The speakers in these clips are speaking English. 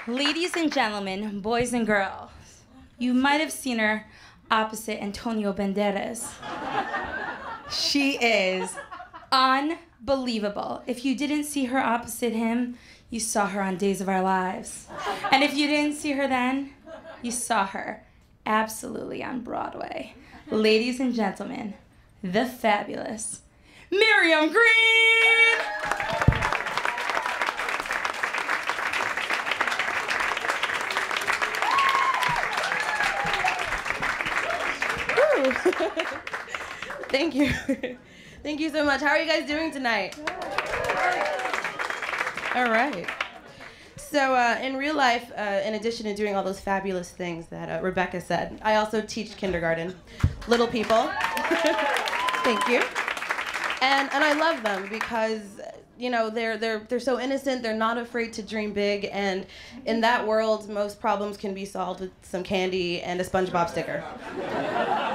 Ladies and gentlemen, boys and girls, you might have seen her opposite Antonio Banderas. She is unbelievable. If you didn't see her opposite him, you saw her on Days of Our Lives. And if you didn't see her then, you saw her absolutely on Broadway. Ladies and gentlemen, the fabulous Miriam Greene! Thank you. Thank you so much. How are you guys doing tonight? All right. So in real life, in addition to doing all those fabulous things that Rebecca said, I also teach kindergarten, little people. Thank you. And I love them because, you know, they're so innocent. They're not afraid to dream big. And in that world, most problems can be solved with some candy and a SpongeBob sticker.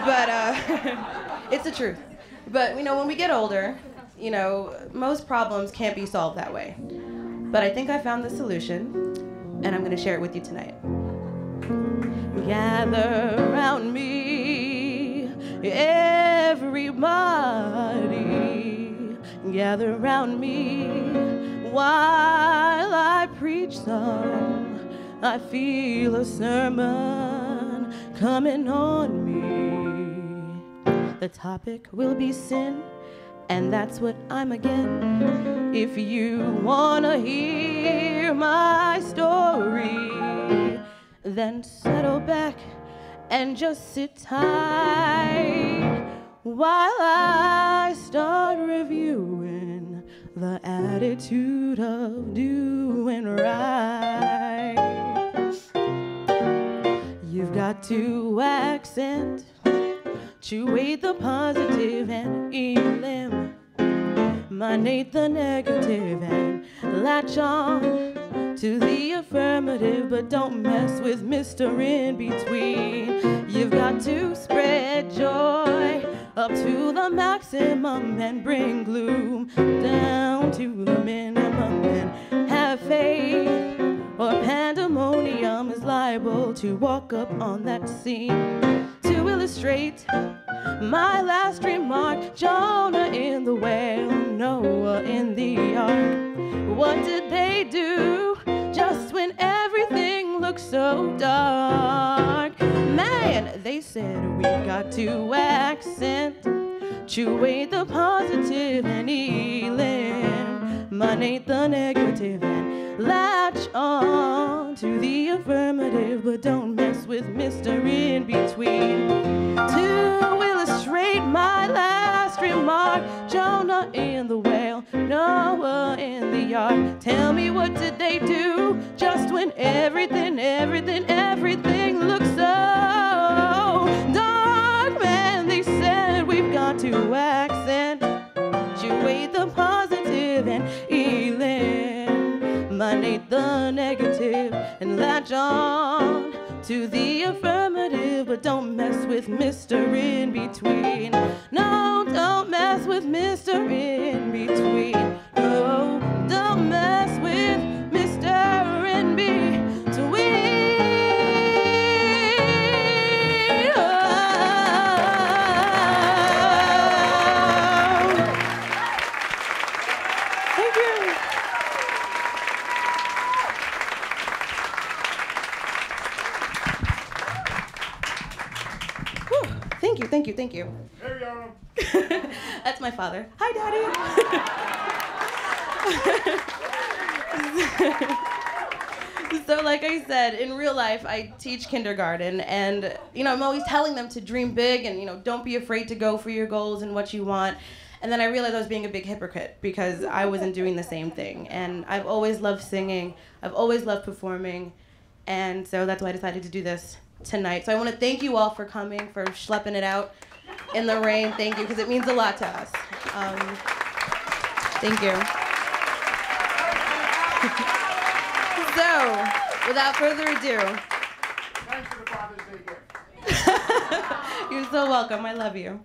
But it's the truth. But, you know, when we get older, you know, most problems can't be solved that way. But I think I found the solution, and I'm going to share it with you tonight. Gather around me, everybody. Gather around me while I preach some. I feel a sermon coming on me. The topic will be sin, and that's what I'm again. If you wanna hear my story, then settle back and just sit tight while I start reviewing the attitude of doing right. You've got to accent, punctuate the positive and eliminate the negative and latch on to the affirmative, but don't mess with Mr. In Between. You've got to spread joy up to the maximum and bring gloom down to the minimum, and have faith or pandemonium is liable to walk up on that scene. To illustrate my last remark, Jonah in the whale, Noah in the ark. What did they do just when everything looked so dark? Man, they said we've got to accentuate the positive and eliminate the negative and latch on to the affirmative, but don't mess with Mr. In Between. To illustrate my last remark, Jonah in the whale, Noah in the ark. Tell me, what did they do just when everything looks so dark? Man, they said we've got to accentuate the positive and eliminate the negative and latch on to the affirmative, but don't mess with Mr. In Between. No, don't mess with Mr. In Between. No, don't mess with Mr. In Between. Oh. Thank you. Thank you. That's my father. Hi, Daddy. So like I said, in real life, I teach kindergarten, and you know, I'm always telling them to dream big and, you know, don't be afraid to go for your goals and what you want. And then I realized I was being a big hypocrite because I wasn't doing the same thing. And I've always loved singing. I've always loved performing. And so that's why I decided to do this tonight. So I want to thank you all for coming, for schlepping it out in the rain. Thank you, because it means a lot to us. Thank you. So, without further ado. Thanks for the Father's Day gift. You're so welcome. I love you.